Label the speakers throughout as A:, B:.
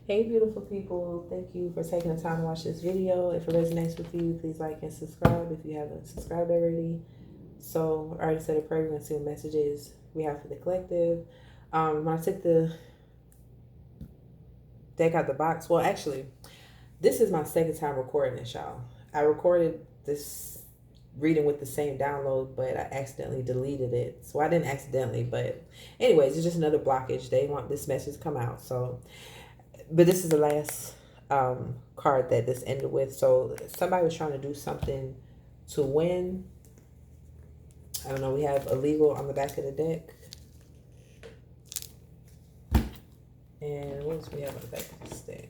A: Hey, beautiful people. Thank you for taking the time to watch this video. If it resonates with you, please like and subscribe if you haven't subscribed already. So, I already said a prayer. We're going to see what messages we have for the collective. When I took the deck out the box, well, actually, this is my second time recording this, y'all. I recorded this reading with the same download, but I accidentally deleted it. So, I didn't accidentally, but anyways, it's just another blockage. They want this message to come out. So, but this is the last card that this ended with. So somebody was trying to do something to win. I don't know. We have illegal on the back of the deck. And what else we have on the back of this deck?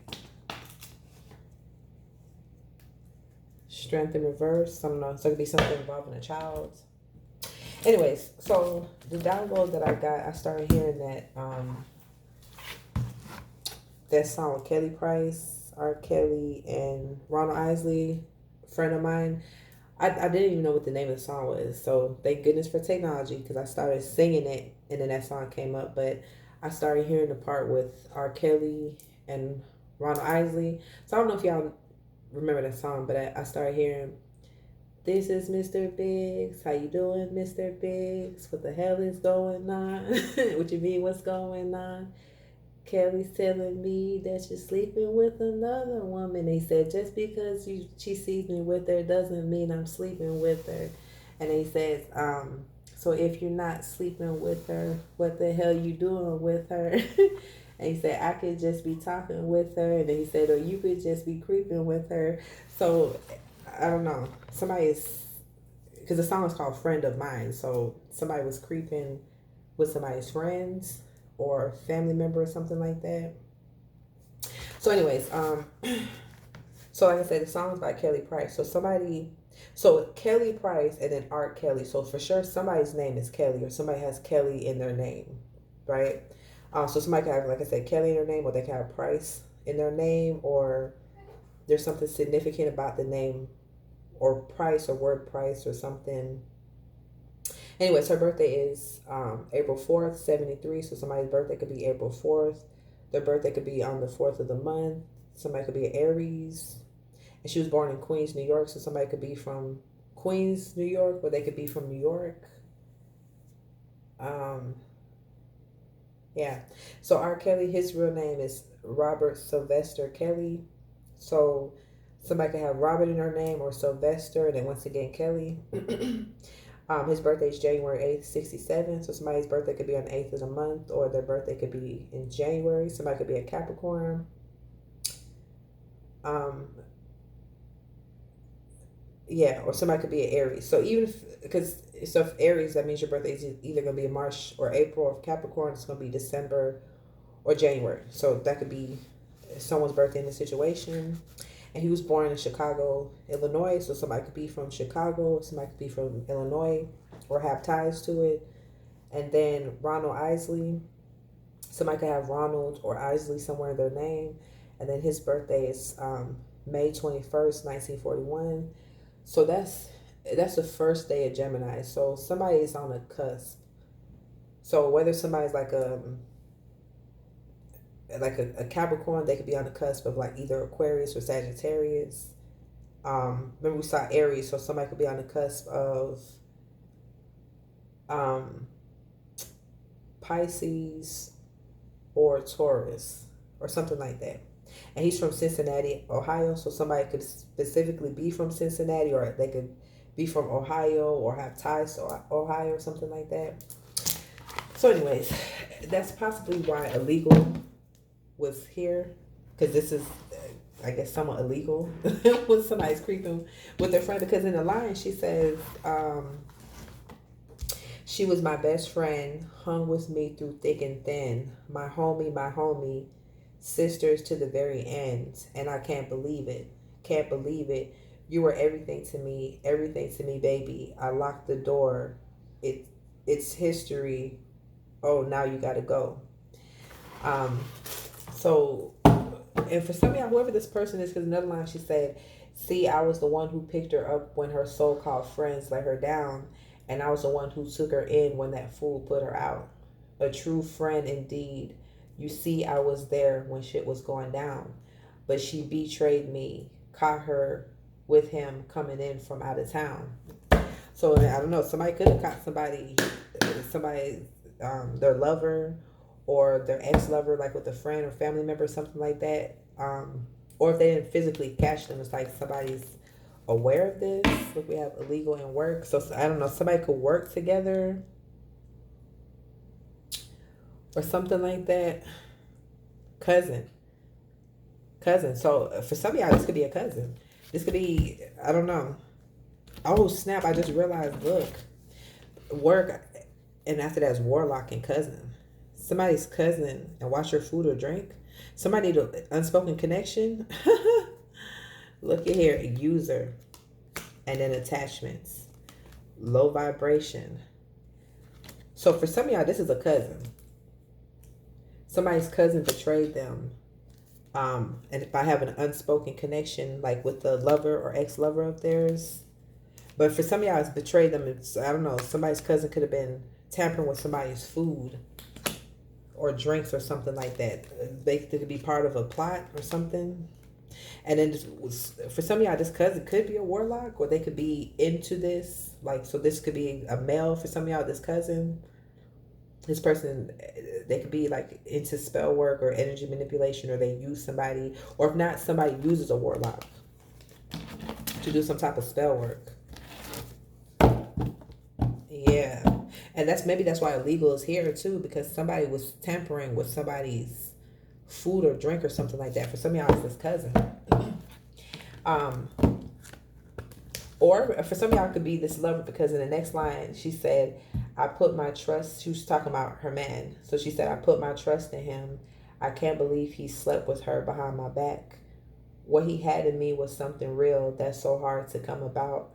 A: Strength in reverse. I don't know. So it could be something involving a child. Anyways, so the download that I got, I started hearing that song with Kelly Price, R. Kelly, and Ronald Isley, friend of mine. I didn't even know what the name of the song was. So thank goodness for technology, because I started singing it and then that song came up. But I started hearing the part with R. Kelly and Ronald Isley. So I don't know if y'all remember that song, but I started hearing, "This is Mr. Biggs. How you doing, Mr. Biggs? What the hell is going on? What you mean, what's going on? Kelly's telling me that you're sleeping with another woman." He said, "Just because she sees me with her doesn't mean I'm sleeping with her." And he says, "So if you're not sleeping with her, what the hell you doing with her?" And he said, "I could just be talking with her." And then he said, "Or you could just be creeping with her." So I don't know. Somebody is, because the song is called "Friend of Mine." So somebody was creeping with somebody's friends or family member or something like that. So anyways, so like I said, the song is by Kelly Price. So Kelly Price and then Art Kelly. So for sure somebody's name is Kelly, or somebody has Kelly in their name, right? So somebody can have, like I said, Kelly in their name, or they can have Price in their name, or there's something significant about the name or Price or word Price or something. Anyways, her birthday is April 4th, 73. So somebody's birthday could be April 4th. Their birthday could be on the 4th of the month. Somebody could be an Aries. And she was born in Queens, New York. So somebody could be from Queens, New York, or they could be from New York. Yeah. So R. Kelly, his real name is Robert Sylvester Kelly. So somebody could have Robert in their name or Sylvester, and then once again Kelly. His birthday is January 8th, 67. So somebody's birthday could be on the 8th of the month, or their birthday could be in January. Somebody could be a Capricorn. Yeah, or somebody could be an Aries. So even if Aries, that means your birthday is either going to be in March or April. Or if Capricorn, it's going to be December or January. So that could be someone's birthday in the situation. And he was born in Chicago, Illinois. So somebody could be from Chicago, somebody could be from Illinois, or have ties to it. And then Ronald Isley, somebody could have Ronald or Isley somewhere in their name. And then his birthday is May 21st, 1941. So that's the first day of Gemini. So somebody is on a cusp. So whether somebody's like a Capricorn, they could be on the cusp of like either Aquarius or Sagittarius. Remember we saw Aries, so somebody could be on the cusp of Pisces or Taurus or something like that. And he's from Cincinnati, Ohio, so somebody could specifically be from Cincinnati, or they could be from Ohio or have ties to Ohio or something like that. So anyways, that's possibly why illegal was here, because this is, I guess, somewhat illegal when somebody's creeping with their friend. Because in the line she says, "She was my best friend, hung with me through thick and thin, my homie, sisters to the very end, and I can't believe it, can't believe it. You were everything to me, baby. I locked the door. It's history. Oh, now you gotta go." So, and for some of y'all, whoever this person is, because another line she said, "See, I was the one who picked her up when her so-called friends let her down, and I was the one who took her in when that fool put her out. A true friend indeed. You see, I was there when shit was going down, but she betrayed me, caught her with him coming in from out of town. So I don't know. Somebody could have caught somebody, their lover or their ex lover, like with a friend or family member, something like that. Or if they didn't physically catch them, it's like somebody's aware of this. If we have illegal in work, so I don't know. Somebody could work together or something like that. Cousin, cousin. So for some of y'all, this could be a cousin. This could be, I don't know. Oh snap! I just realized. Look, work, and after that's warlock and cousin. Somebody's cousin and watch your food or drink. Somebody need an unspoken connection. Look at here, user, and then attachments, low vibration. So for some of y'all, this is a cousin. Somebody's cousin betrayed them. And if I have an unspoken connection, like with the lover or ex-lover of theirs, but for some of y'all, it's betrayed them. It's, I don't know, somebody's cousin could have been tampering with somebody's food or drinks or something like that. They could be part of a plot or something. And then for some of y'all, this cousin could be a warlock, or they could be into this. Like, so this could be a male for some of y'all, this cousin. This person, they could be like into spell work or energy manipulation, or they use somebody, or if not, somebody uses a warlock to do some type of spell work. Yeah. And that's why illegal is here too, because somebody was tampering with somebody's food or drink or something like that. For some of y'all, it's this cousin. Or for some of y'all, it could be this lover, because in the next line, she said, I put my trust, she was talking about her man. So she said, I put my trust in him. I can't believe he slept with her behind my back. What he had in me was something real that's so hard to come about,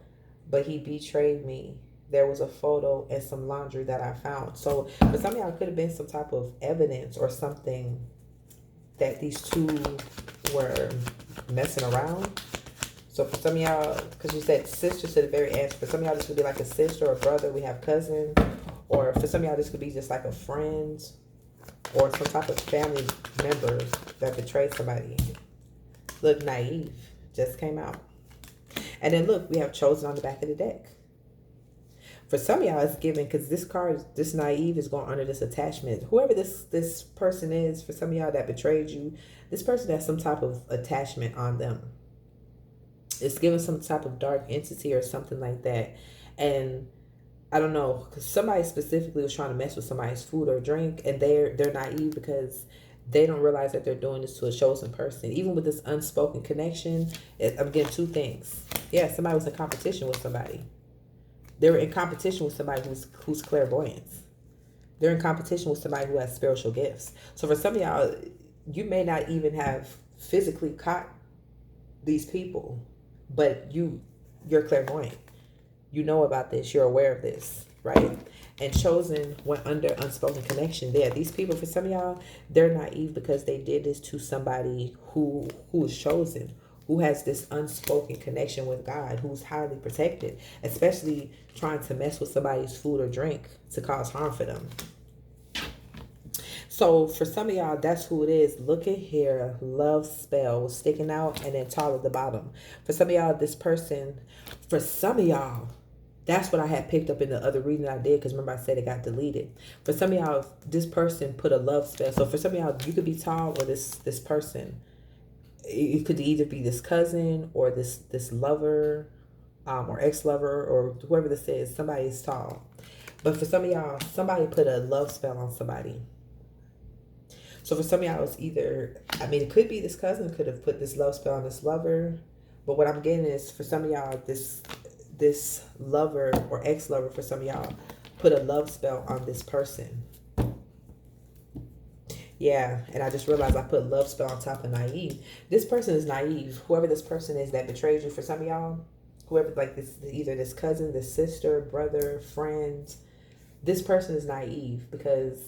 A: but he betrayed me. There was a photo and some laundry that I found. So for some of y'all, it could have been some type of evidence or something that these two were messing around. So for some of y'all, because you said sister to the very end, for some of y'all, this could be like a sister or brother. We have cousin. Or for some of y'all, this could be just like a friend or some type of family members that betrayed somebody. Look, naive just came out. And then look, we have chosen on the back of the deck. For some of y'all, it's given, because this card, this naive, is going under this attachment. Whoever this person is, for some of y'all that betrayed you, this person has some type of attachment on them. It's given some type of dark entity or something like that. And I don't know, because somebody specifically was trying to mess with somebody's food or drink, and they're naive because they don't realize that they're doing this to a chosen person. Even with this unspoken connection, I'm getting two things. Yeah, somebody was in competition with somebody. They were in competition with somebody who's clairvoyant. They're in competition with somebody who has spiritual gifts. So for some of y'all, you may not even have physically caught these people, but you're clairvoyant. You know about this. You're aware of this, right? And chosen went under unspoken connection there. These people, for some of y'all, they're naive because they did this to somebody who is chosen, who has this unspoken connection with God, who's highly protected, especially trying to mess with somebody's food or drink to cause harm for them. So for some of y'all, that's who it is. Look at here, love spell sticking out and then tall at the bottom. For some of y'all, this person, for some of y'all, that's what I had picked up in the other reading I did, because remember I said it got deleted. For some of y'all, this person put a love spell. So for some of y'all, you could be tall, or this person, it could either be this cousin or this lover, or ex-lover, or whoever this is. Somebody's tall. But for some of y'all, somebody put a love spell on somebody. So for some of y'all, it's either, I mean, it could be this cousin could have put this love spell on this lover. But what I'm getting is, for some of y'all, this lover or ex-lover, for some of y'all, put a love spell on this person. Yeah, and I just realized I put love spell on top of naive. This person is naive. Whoever this person is that betrayed you, for some of y'all, whoever, like this, either this cousin, this sister, brother, friend, this person is naive because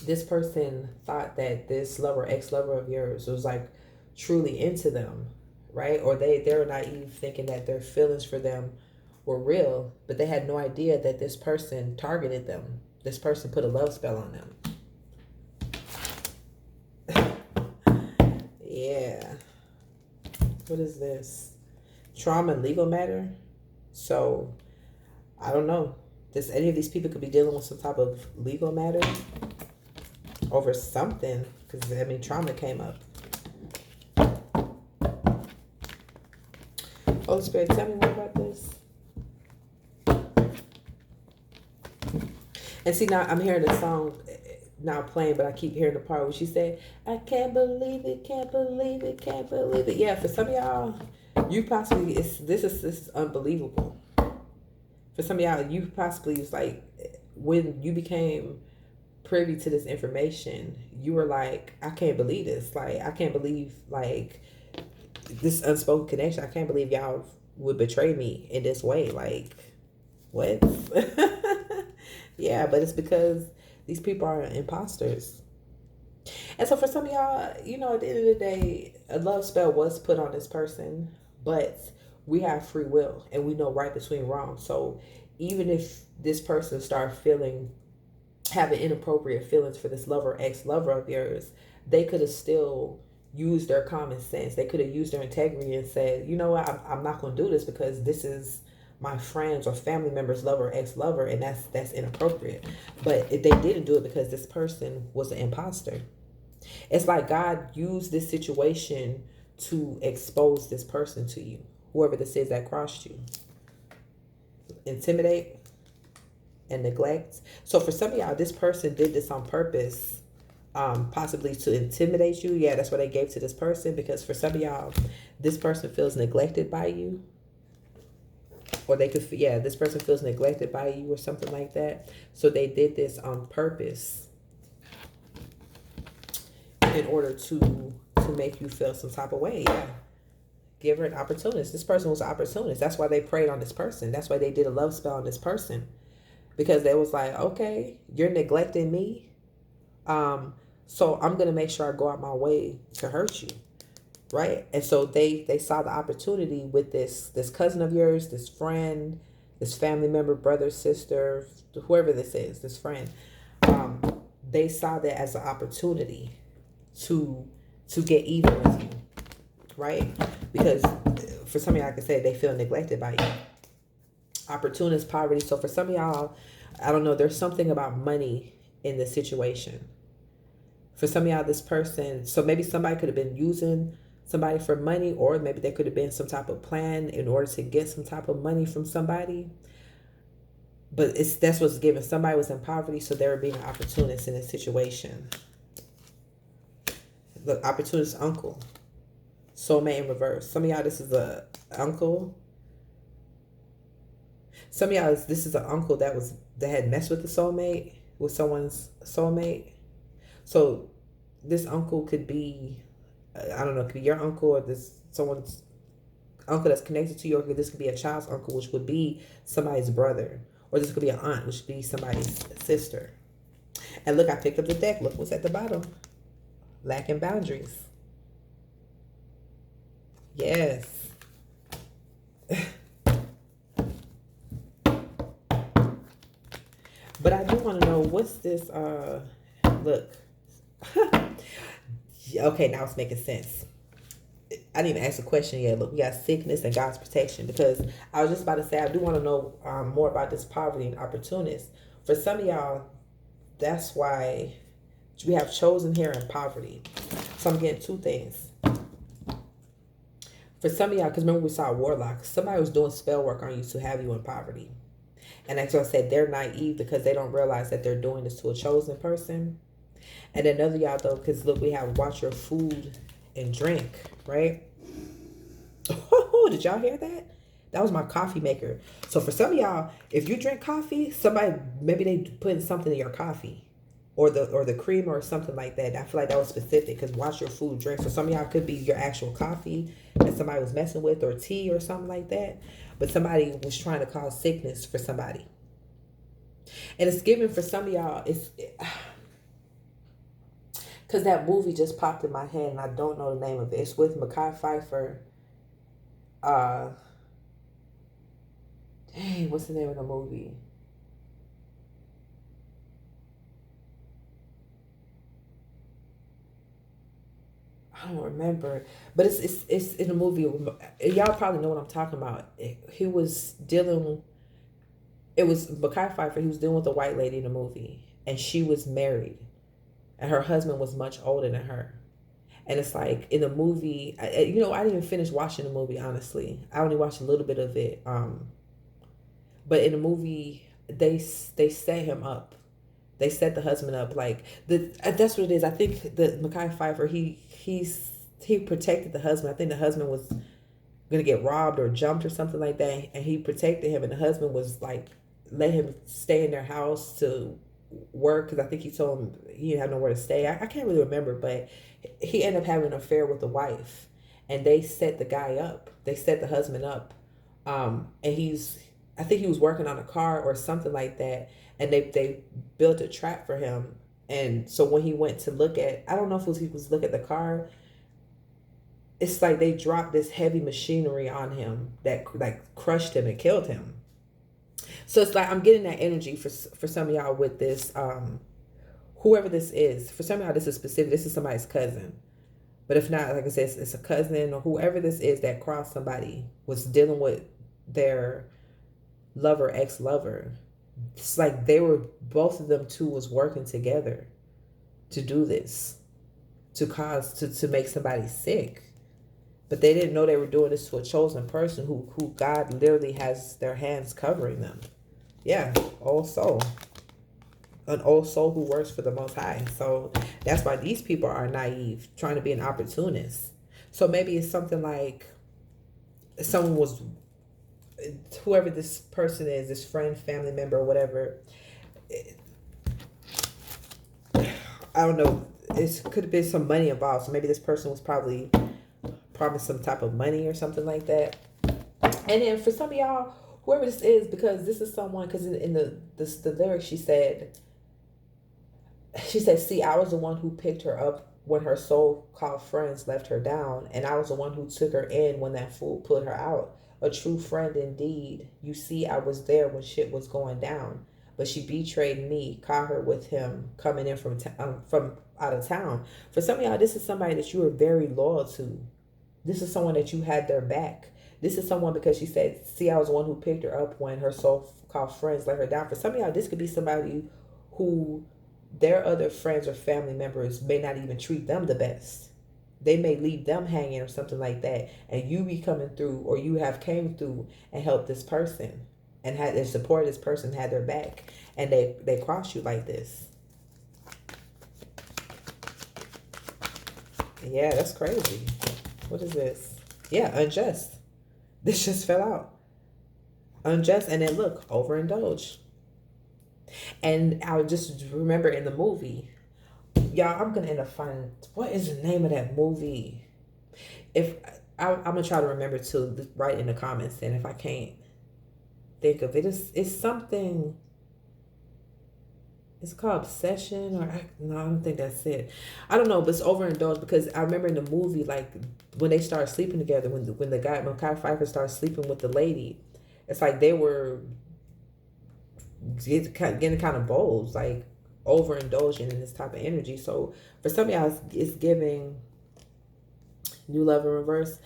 A: this person thought that this lover, ex-lover of yours was like truly into them, right? Or they were naive thinking that their feelings for them were real, but they had no idea that this person targeted them. This person put a love spell on them. Yeah. What is this? Trauma and legal matter. So I don't know. Does any of these people could be dealing with some type of legal matter over something? Because I mean, trauma came up. Holy Spirit, tell me more about this. And see, now I'm hearing the song now playing, but I keep hearing the part where she said, "I can't believe it, can't believe it, can't believe it." Yeah, for some of y'all, you possibly this is unbelievable. For some of y'all, you possibly was like when you became privy to this information, you were like, "I can't believe this. Like, I can't believe like this unspoken connection. I can't believe y'all would betray me in this way. Like, what?" Yeah, but it's because these people are imposters. And so for some of y'all, at the end of the day, a love spell was put on this person, but we have free will and we know right between wrong. So even if this person start having inappropriate feelings for this lover, ex-lover of yours, they could have still used their common sense. They could have used their integrity and said, you know what, I'm not going to do this because this is my friends or family members lover, ex-lover, and that's inappropriate. But if they didn't do it because this person was an imposter, it's like God used this situation to expose this person to you, whoever this is that crossed you. Intimidate and neglect. So for some of y'all, this person did this on purpose, possibly to intimidate you. Yeah, that's what they gave to this person, because for some of y'all, this person feels neglected by you. Or this person feels neglected by you or something like that. So they did this on purpose in order to make you feel some type of way. Yeah. Give her an opportunist. This person was an opportunist. That's why they preyed on this person. That's why they did a love spell on this person. Because they was like, okay, you're neglecting me. So I'm going to make sure I go out my way to hurt you. Right? And so they saw the opportunity with this cousin of yours, this friend, this family member, brother, sister, whoever this is, this friend. They saw that as an opportunity to get even with you, right? Because for some of y'all, like I said, they feel neglected by you. Opportunist poverty. So for some of y'all, I don't know, there's something about money in this situation. For some of y'all, this person, so maybe somebody could have been using somebody for money, or maybe there could have been some type of plan in order to get some type of money from somebody. But that's what's given. Somebody was in poverty, so they were being an opportunist in this situation. Look, opportunist uncle. Soulmate in reverse. Some of y'all, this is a uncle. Some of y'all, this is an uncle that had messed with the soulmate, with someone's soulmate. So this uncle could be, I don't know, it could be your uncle, or someone's uncle that's connected to you, or this could be a child's uncle, which would be somebody's brother, or this could be an aunt, which would be somebody's sister. And look, I picked up the deck. Look what's at the bottom. Lacking boundaries. Yes. But I do want to know, what's this, look. Okay, now it's making sense. I didn't even ask a question yet. Look, we got sickness and God's protection, because I was just about to say, I do want to know more about this poverty and opportunist. For some of y'all, that's why we have chosen here in poverty. So I'm getting two things. For some of y'all, because remember we saw warlock, somebody was doing spell work on you to have you in poverty. And that's what I said, they're naive because they don't realize that they're doing this to a chosen person. And then another y'all, though, because look, we have watch your food and drink, right? Oh, did y'all hear that? That was my coffee maker. So for some of y'all, if you drink coffee, maybe they put something in your coffee, or the cream or something like that. I feel like that was specific, because watch your food, drink. So some of y'all could be your actual coffee that somebody was messing with, or tea or something like that. But somebody was trying to cause sickness for somebody. And it's given for some of y'all, because that movie just popped in my head and I don't know the name of it. It's with Mekhi Phifer. Dang, what's the name of the movie? I don't remember, but it's in a movie. Y'all probably know what I'm talking about. He was dealing. It was Mackay Pfeiffer. He was dealing with a white lady in the movie, and she was married, and her husband was much older than her. And it's like in the movie, I didn't even finish watching the movie. Honestly, I only watched a little bit of it. But in the movie, they set him up. They set the husband up like that's what it is. I think the Mackay Pfeiffer he protected the husband. I think the husband was gonna get robbed or jumped or something like that, and he protected him. And the husband was like let him stay in their house to work because I think he told him he didn't have nowhere to stay. I can't really remember, but he ended up having an affair with the wife, and they set the guy up. They set the husband up, and I think he was working on a car or something like that, and they built a trap for him. And so when he went to look at, I don't know if it was he was looking at the car. It's like they dropped this heavy machinery on him that like crushed him and killed him. So it's like I'm getting that energy for some of y'all with this. Whoever this is, for some of y'all, this is specific. This is somebody's cousin. But if not, like I said, it's a cousin or whoever this is that crossed somebody was dealing with their lover, ex-lover. It's like they were, both of them two was working together to do this, to make somebody sick. But they didn't know they were doing this to a chosen person who God literally has their hands covering them. Yeah, old soul. An old soul who works for the Most High. So that's why these people are naive, trying to be an opportunist. So maybe it's something like someone was, whoever this person is, this friend, family member, whatever. I don't know. It could have been some money involved. So maybe this person was probably promised some type of money or something like that. And then for some of y'all, whoever this is, because this is someone, because in the lyrics she said, see, I was the one who picked her up when her so-called friends left her down, and I was the one who took her in when that fool put her out. A true friend indeed. You see, I was there when shit was going down, but she betrayed me, caught her with him coming in from out of town. For some of y'all, this is somebody that you are very loyal to. This is someone that you had their back. This is someone because she said, see, I was the one who picked her up when her so-called friends let her down. For some of y'all, this could be somebody who their other friends or family members may not even treat them the best. They may leave them hanging or something like that. And you be coming through, or you have came through and helped this person and had their support, this person had their back. And they cross you like this. Yeah, that's crazy. What is this? Yeah, unjust. This just fell out. Unjust. And then look, overindulge. And I just remember in the movie, y'all, I'm gonna end up finding what is the name of that movie. If I'm gonna try to remember to write in the comments, and if I can't think of it, it's something. It's called Obsession, or no, I don't think that's it. I don't know, but it's overindulged because I remember in the movie, like when they started sleeping together, when the guy Mackay Pfeiffer started sleeping with the lady, it's like they were getting kind of bold, like overindulging in this type of energy. So for some of y'all, it's giving new love in reverse.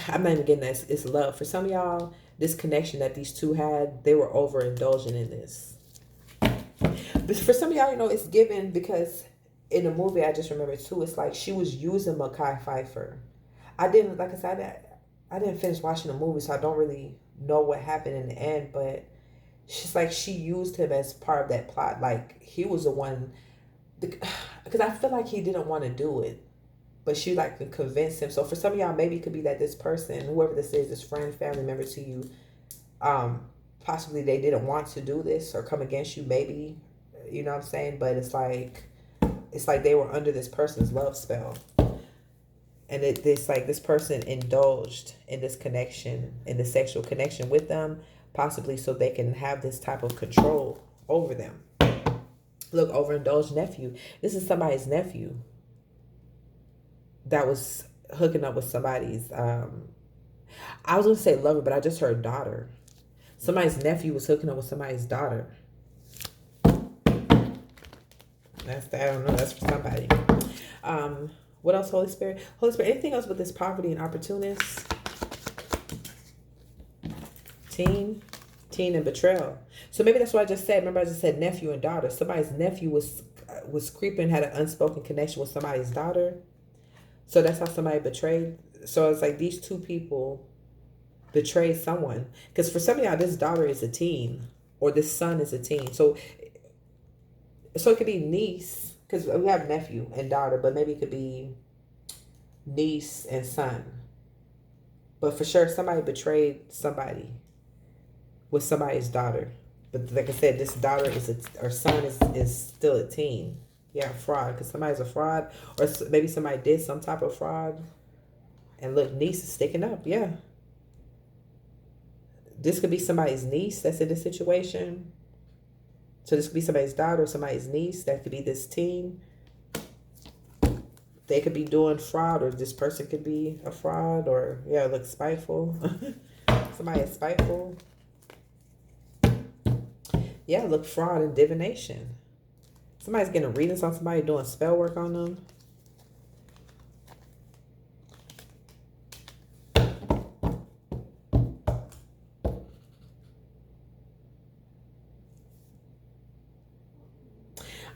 A: I'm not even getting that. It's love. For some of y'all, this connection that these two had, they were overindulging in this. But for some of y'all, it's given because in the movie, I just remember too, it's like she was using Mackay Pfeiffer. Like I said, I didn't finish watching the movie, so I don't really know what happened in the end, but she's like, she used him as part of that plot. Like he was the one, because I feel like he didn't want to do it, but she like convinced him. So for some of y'all, maybe it could be that this person, whoever this is, this friend, family member to you, possibly they didn't want to do this or come against you, maybe, you know what I'm saying? But it's like they were under this person's love spell. And it's like this person indulged in this connection, in the sexual connection with them, possibly so they can have this type of control over them. Look, overindulged nephew. This is somebody's nephew that was hooking up with somebody's, I was going to say lover, but I just heard daughter. Somebody's nephew was hooking up with somebody's daughter. I don't know, that's for somebody. What else, Holy Spirit? Holy Spirit, anything else with this poverty and opportunist? Teen and betrayal. So maybe that's what I just said. Remember, I just said nephew and daughter. Somebody's nephew was creeping, had an unspoken connection with somebody's daughter. So that's how somebody betrayed. So it's like these two people betrayed someone. Because for some of y'all, this daughter is a teen, or this son is a teen. So it could be niece, because we have nephew and daughter, but maybe it could be niece and son. But for sure, somebody betrayed somebody with somebody's daughter. But like I said, this daughter or son is still a teen. Yeah, fraud, because somebody's a fraud, or maybe somebody did some type of fraud. And look, niece is sticking up. Yeah. This could be somebody's niece that's in this situation. So this could be somebody's daughter or somebody's niece. That could be this teen. They could be doing fraud, or this person could be a fraud, or yeah, look spiteful. Somebody is spiteful. Yeah, look, fraud and divination. Somebody's getting readings on somebody, doing spell work on them.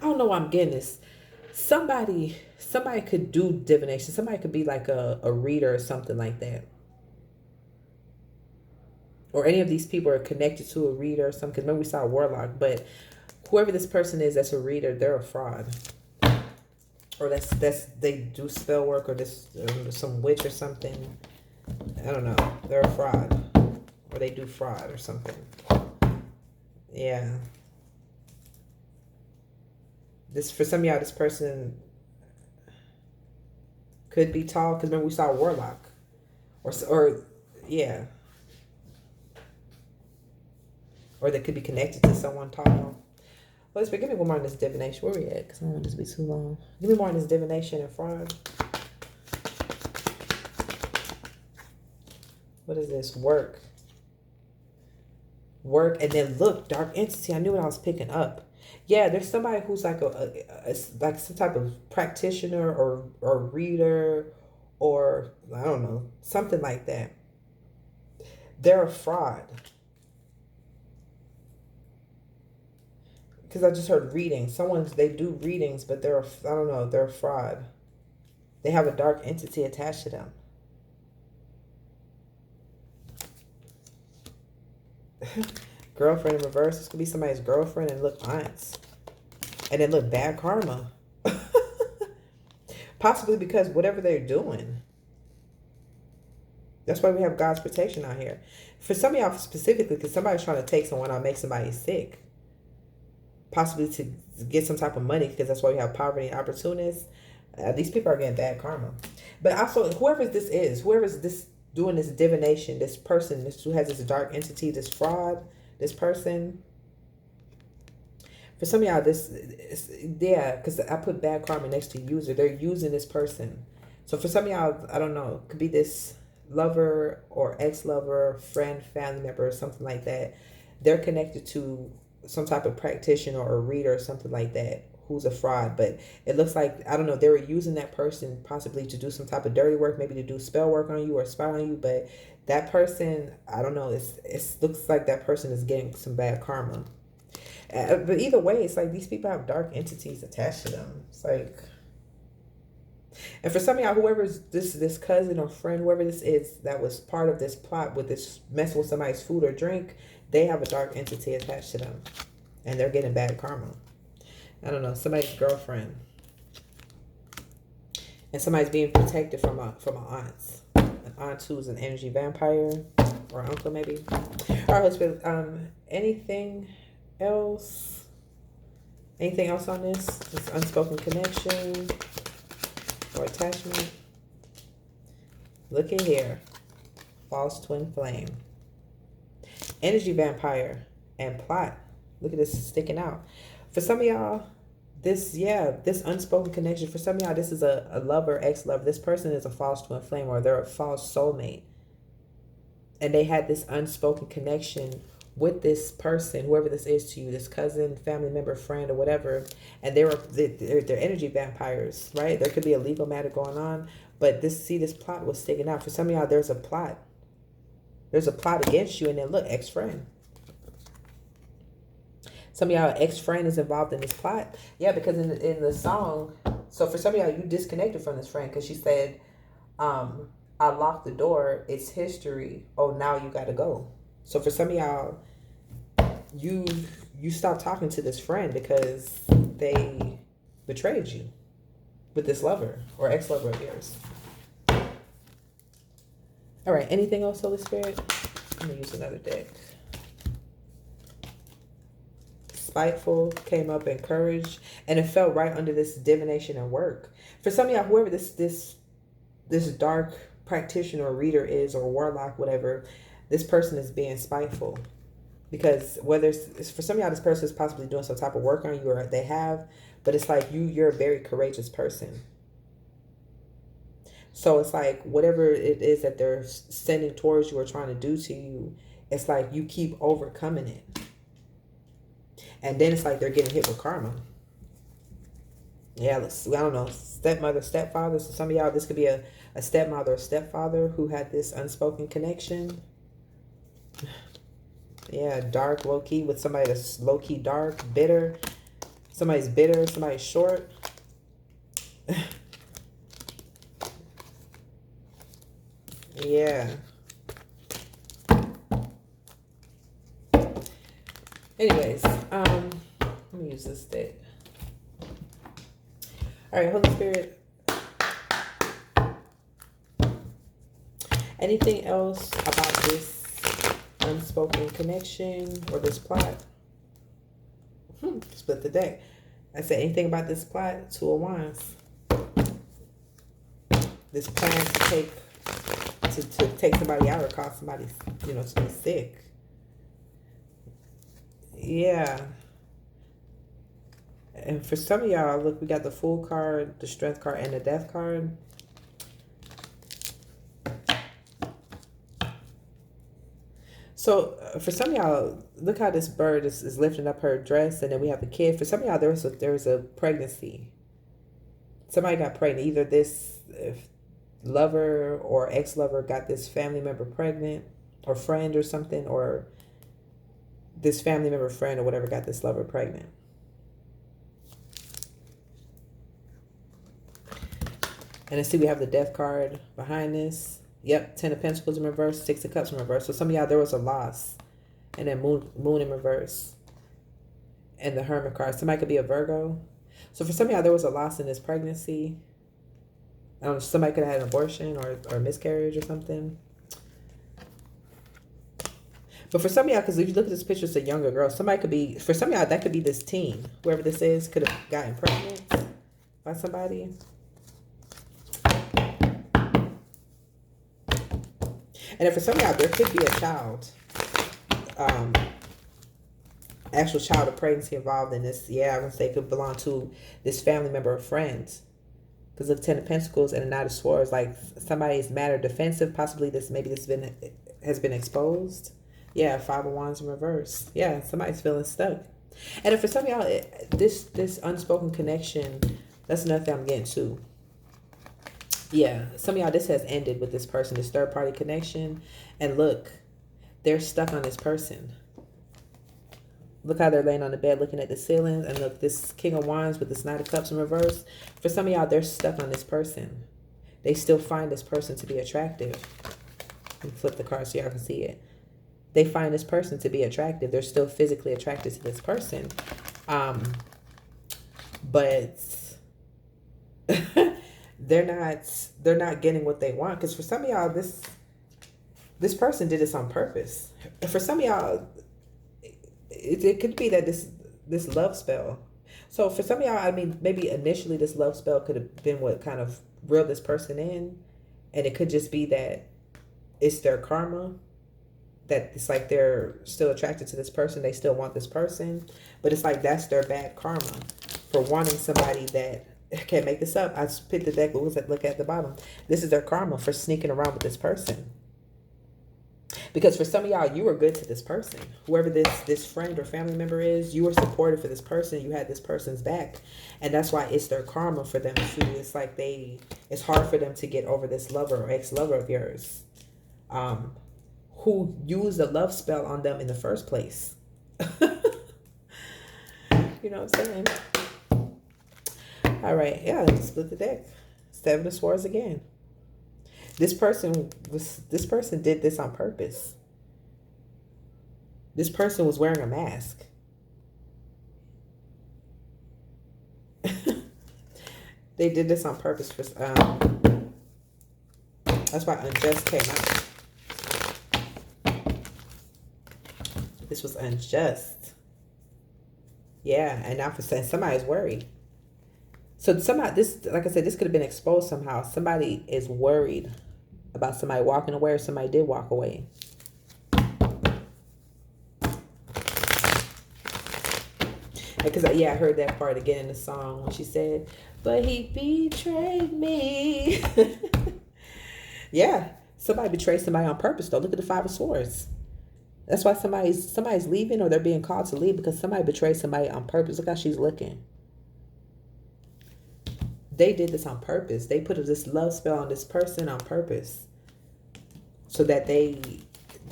A: I don't know why I'm getting this. Somebody could do divination. Somebody could be like a reader or something like that. Or any of these people are connected to a reader or something. Because remember we saw a warlock. But whoever this person is that's a reader, they're a fraud. Or that's they do spell work, or this some witch or something. I don't know. They're a fraud. Or they do fraud or something. Yeah. This, for some of y'all, this person could be tall, because remember we saw a warlock, or yeah, or they could be connected to someone tall. Let's give me one more on this divination. Where we at? Because I don't want this to be too long. Give me more on this divination and fraud. What is this? Work, and then look, dark entity. I knew what I was picking up. Yeah, there's somebody who's like like some type of practitioner or reader, or I don't know, something like that. They're a fraud. Because I just heard readings. They do readings, but I don't know, they're a fraud. They have a dark entity attached to them. Girlfriend in reverse. This could be somebody's girlfriend, and look, aunts. And then look, bad karma. Possibly because whatever they're doing. That's why we have God's protection out here. For some of y'all specifically, because somebody's trying to take someone out, make somebody sick. Possibly to get some type of money, because that's why we have poverty and opportunists. These people are getting bad karma. But also, whoever's this doing this divination, this person, who has this dark entity, this fraud, this person. For some of y'all, yeah, because I put bad karma next to user. They're using this person. So for some of y'all, I don't know, could be this lover or ex-lover, friend, family member, or something like that. They're connected to some type of practitioner or reader or something like that, who's a fraud. But it looks like, I don't know, they were using that person possibly to do some type of dirty work, maybe to do spell work on you or spy on you. But that person, I don't know, it looks like that person is getting some bad karma. But either way, it's like these people have dark entities attached to them. It's like, and for some of y'all, whoever's this cousin or friend, whoever this is that was part of this plot with this messing with somebody's food or drink, they have a dark entity attached to them, and they're getting bad karma. I don't know, somebody's girlfriend, and somebody's being protected from an aunt who's an energy vampire, or uncle maybe. All right, let's go. Anything else? Anything else on this? This unspoken connection or attachment? Look at here. False twin flame. Energy vampire and plot. Look at this sticking out. For some of y'all, this unspoken connection. For some of y'all, this is a lover, ex-lover. This person is a false twin flame, or they're a false soulmate. And they had this unspoken connection with this person, whoever this is to you, this cousin, family member, friend, or whatever, and they're energy vampires, right? There could be a legal matter going on, but this plot was sticking out. For some of y'all, there's a plot. There's a plot against you, and then look, ex-friend. Some of y'all ex-friend is involved in this plot. Yeah, because in the song, so for some of y'all, you disconnected from this friend because she said, I locked the door. It's history. Oh, now you got to go. So for some of y'all, you stopped talking to this friend because they betrayed you with this lover or ex-lover of yours. All right. Anything else, Holy Spirit? I'm going to use another deck. Spiteful came up, encouraged, and it fell right under this divination and work. For some of y'all, whoever this dark practitioner or reader is, or warlock, whatever, this person is being spiteful. Because whether it's for some of y'all, this person is possibly doing some type of work on you, or they have, but it's like you're a very courageous person. So it's like whatever it is that they're sending towards you or trying to do to you, it's like you keep overcoming it. And then it's like they're getting hit with karma. Yeah, I don't know, stepmother, stepfather. So some of y'all, this could be a stepmother or stepfather who had this unspoken connection. Yeah, dark, low-key, with somebody that's low-key dark, bitter. Somebody's bitter, somebody's short. Yeah. Anyways, let me use this deck. All right, Holy Spirit. Anything else about this unspoken connection or this plot? Split the deck. I said anything about this plot? Two of Wands. This plan to take somebody out or cause somebody, to be sick. Yeah. And for some of y'all, look, we got the Fool card, the Strength card, and the Death card. So for some of y'all, look how this bird is lifting up her dress, and then we have the kid. For some of y'all, there was a pregnancy. Somebody got pregnant. Either this lover or ex-lover got this family member pregnant, or friend or something, or this family member, friend, or whatever got this lover pregnant. And then see, we have the Death card behind this. Yep, Ten of Pentacles in reverse, Six of Cups in reverse. So some of y'all, there was a loss. And then moon in reverse. And the Hermit card. Somebody could be a Virgo. So for some of y'all, there was a loss in this pregnancy. I don't know, somebody could have had an abortion or a miscarriage or something. But for some of y'all, because if you look at this picture, it's a younger girl. Somebody could be, for some of y'all, that could be this teen. Whoever this is could have gotten pregnant by somebody. And then for some of y'all, there could be a child. Actual child of pregnancy involved in this. Yeah, I would say it could belong to this family member or friends. Because look, Ten of Pentacles and the Knight of Swords, like somebody is mad or defensive. Possibly this has been exposed. Yeah, Five of Wands in reverse. Yeah, somebody's feeling stuck. And if for some of y'all, this unspoken connection, that's another thing I'm getting to. Yeah, some of y'all, this has ended with this person, this third party connection. And look, they're stuck on this person. Look how they're laying on the bed looking at the ceiling. And look, this King of Wands with this Knight of Cups in reverse. For some of y'all, they're stuck on this person. They still find this person to be attractive. Let me flip the card so y'all can see it. They find this person to be attractive. They're still physically attracted to this person. But they're not getting what they want. Because for some of y'all, this person did this on purpose. For some of y'all, it could be that this love spell. So for some of y'all, I mean, maybe initially this love spell could have been what kind of reeled this person in. And it could just be that it's their karma. That it's like they're still attracted to this person. They still want this person. But it's like that's their bad karma for wanting somebody that... I can't make this up. I just picked the deck. Look at the bottom. This is their karma for sneaking around with this person. Because for some of y'all, you were good to this person. Whoever this friend or family member is, you were supportive for this person. You had this person's back. And that's why it's their karma for them too. It's like it's hard for them to get over this lover or ex-lover of yours. Who used a love spell on them in the first place. You know what I'm saying? All right, yeah, split the deck. Seven of Swords again. This person did this on purpose. This person was wearing a mask. They did this on purpose for that's why unjust came out. This was unjust. Yeah, and now for saying somebody's worried. So somehow this, like I said, this could have been exposed somehow. Somebody is worried about somebody walking away, or somebody did walk away. Because I heard that part again in the song when she said, "But he betrayed me." Yeah, somebody betrayed somebody on purpose. Though, look at the Five of Swords. That's why somebody's leaving, or they're being called to leave, because somebody betrayed somebody on purpose. Look how she's looking. They did this on purpose. They put this love spell on this person on purpose, so that they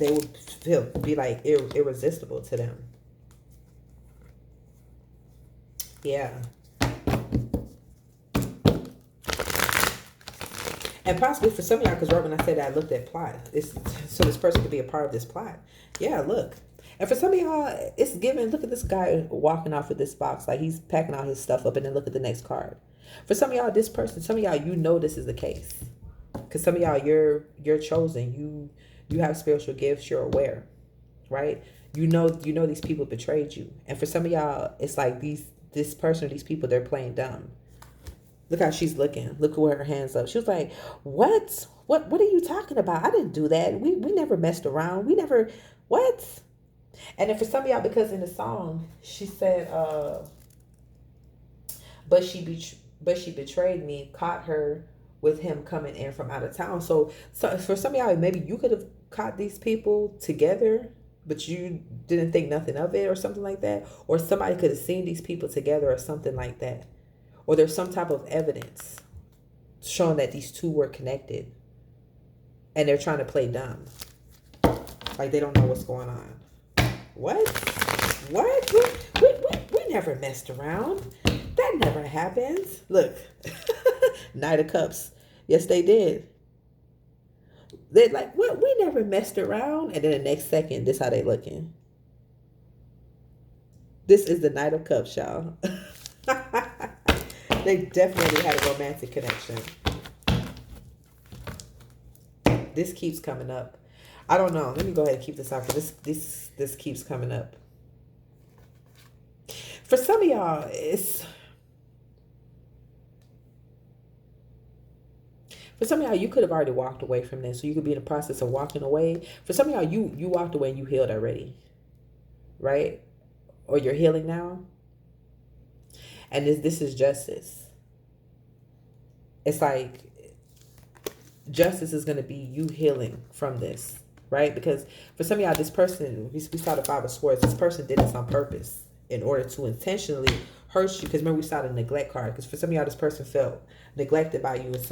A: would be like irresistible to them. Yeah. And possibly for some of y'all, because right when I said that, I looked at plot. So this person could be a part of this plot. Yeah, look. And for some of y'all, it's given. Look at this guy walking off with this box. Like he's packing all his stuff up, and then look at the next card. For some of y'all, this person, some of y'all, you know this is the case. Because some of y'all, you're chosen. You have spiritual gifts. You're aware. Right? You know these people betrayed you. And for some of y'all, it's like this person or these people, they're playing dumb. Look how she's looking. Look where her hands up. She was like, what? What are you talking about? I didn't do that. We never messed around. We never, what? And then for some of y'all, because in the song, she said, but she betrayed me, caught her with him coming in from out of town. So for some of y'all, maybe you could have caught these people together, but you didn't think nothing of it or something like that. Or somebody could have seen these people together or something like that. Or there's some type of evidence showing that these two were connected. And they're trying to play dumb. Like they don't know what's going on. What? We never messed around. That never happens. Look. Knight of Cups. Yes, they did. They're like, what? We never messed around. And then the next second, this how they looking. This is the Knight of Cups, y'all. They definitely had a romantic connection. This keeps coming up. I don't know. Let me go ahead and keep this out, because this keeps coming up. For some of y'all, for some of y'all, you could have already walked away from this. So you could be in the process of walking away. For some of y'all, you walked away and you healed already. Right? Or you're healing now. And this is justice. It's like justice is going to be you healing from this, right? Because for some of y'all, this person, we saw the Five of Swords, this person did this on purpose in order to intentionally hurt you. Because remember, we saw the neglect card. Because for some of y'all, this person felt neglected by you in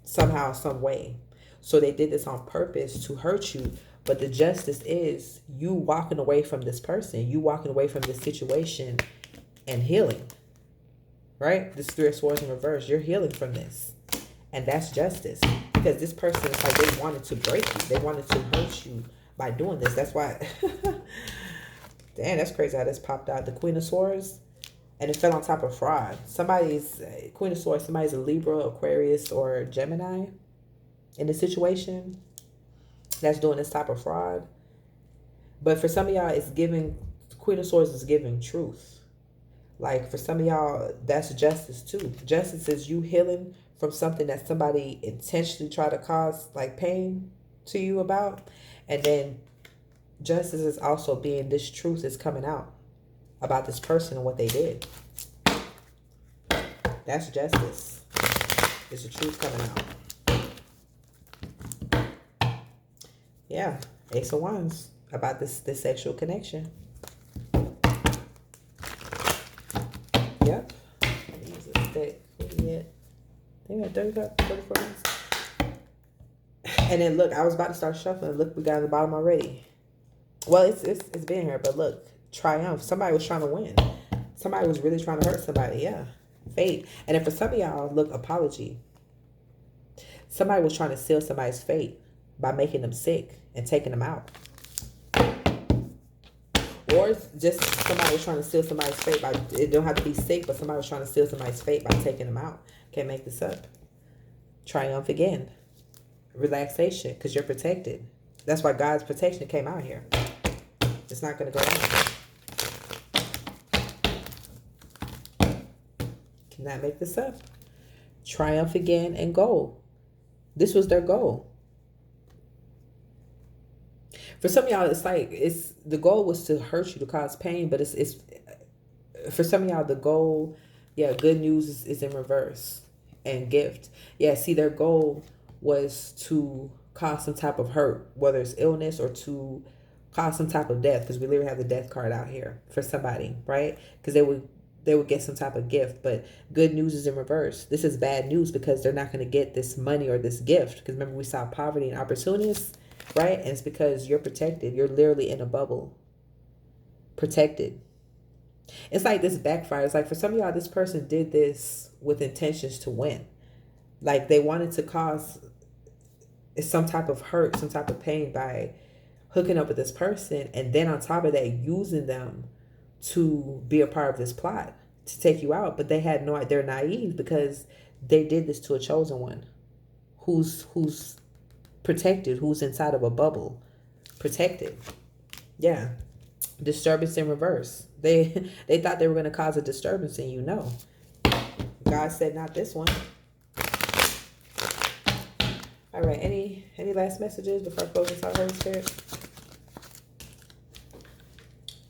A: somehow, some way. So they did this on purpose to hurt you. But the justice is you walking away from this person, you walking away from this situation and healing. Right? This Three of Swords in reverse. You're healing from this. And that's justice. Because this person, it's like they wanted to break you. They wanted to hurt you by doing this. That's why. Damn, that's crazy how this popped out. The Queen of Swords. And it fell on top of fraud. Somebody's, Queen of Swords, somebody's a Libra, Aquarius, or Gemini in the situation that's doing this type of fraud. But for some of y'all, it's giving, Queen of Swords is giving truth. Like for some of y'all, that's justice too. Justice is you healing from something that somebody intentionally tried to cause like pain to you about. And then justice is also being this truth is coming out about this person and what they did. That's justice. It's the truth coming out. Yeah. Ace of Wands about this sexual connection. Yep. Let me use this deck. Yeah. They got 34 minutes. And then look, I was about to start shuffling. Look, we got on the bottom already. Well, it's been here, but look, triumph. Somebody was trying to win. Somebody was really trying to hurt somebody. Yeah. Fate. And then for some of y'all, look, apology. Somebody was trying to seal somebody's fate by making them sick and taking them out. Or just somebody was trying to seal somebody's fate by, it don't have to be sick, but somebody was trying to seal somebody's fate by taking them out. Can't make this up. Triumph again. Relaxation, because you're protected. That's why God's protection came out here. It's not going to go on. Cannot make this up. Triumph again and goal. This was their goal. For some of y'all, it's like the goal was to hurt you, to cause pain, but it's for some of y'all the goal, yeah, good news is in reverse. And gift. Yeah, see, their goal was to cause some type of hurt, whether it's illness or to cause some type of death, because we literally have the death card out here for somebody, right? Because they would get some type of gift, but good news is in reverse. This is bad news because they're not going to get this money or this gift, because remember we saw poverty and opportunities, right? And it's because you're protected. You're literally in a bubble, protected. It's like this backfire. It's like for some of y'all, this person did this with intentions to win. Like they wanted to cause some type of hurt, some type of pain by hooking up with this person, and then on top of that, using them to be a part of this plot to take you out. But they had no, they're naive because they did this to a chosen one who's protected, who's inside of a bubble, protected. Yeah. Disturbance in reverse. They thought they were going to cause a disturbance, and God said not this one. All right, any last messages before I close this out, Holy Spirit?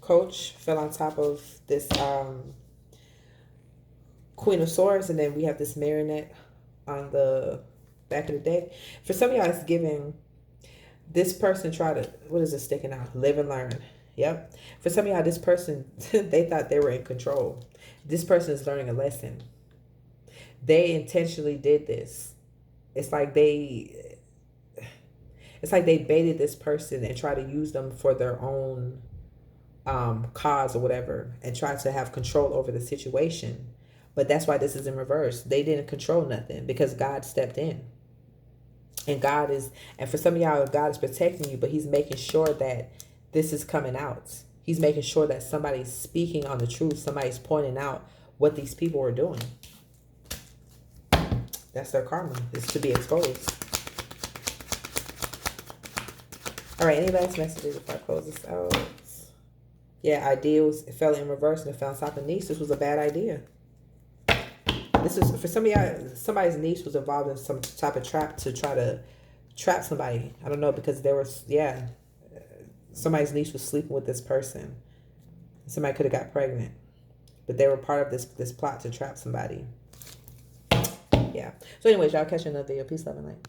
A: Coach fell on top of this Queen of Swords, and then we have this marionette on the back of the deck. For some of y'all, it's giving this person tried to, what is it sticking out? Live and learn. Yep. For some of y'all, this person, they thought they were in control. This person is learning a lesson. They intentionally did this. It's like they baited this person and tried to use them for their own cause or whatever, and tried to have control over the situation. But that's why this is in reverse. They didn't control nothing because God stepped in. And for some of y'all, God is protecting you, but he's making sure that this is coming out. He's making sure that somebody's speaking on the truth. Somebody's pointing out what these people are doing. That's their karma, is to be exposed. All right, any last messages before I close this out? Yeah, ideals, it fell in reverse and it fell on top of niece. This was a bad idea. This is, for some of y'all, somebody's niece was involved in some type of trap to try to trap somebody. I don't know, because there was, somebody's niece was sleeping with this person. Somebody could have got pregnant. But they were part of this plot to trap somebody. Yeah. So anyways, y'all catch you in another video. Peace, love, and light.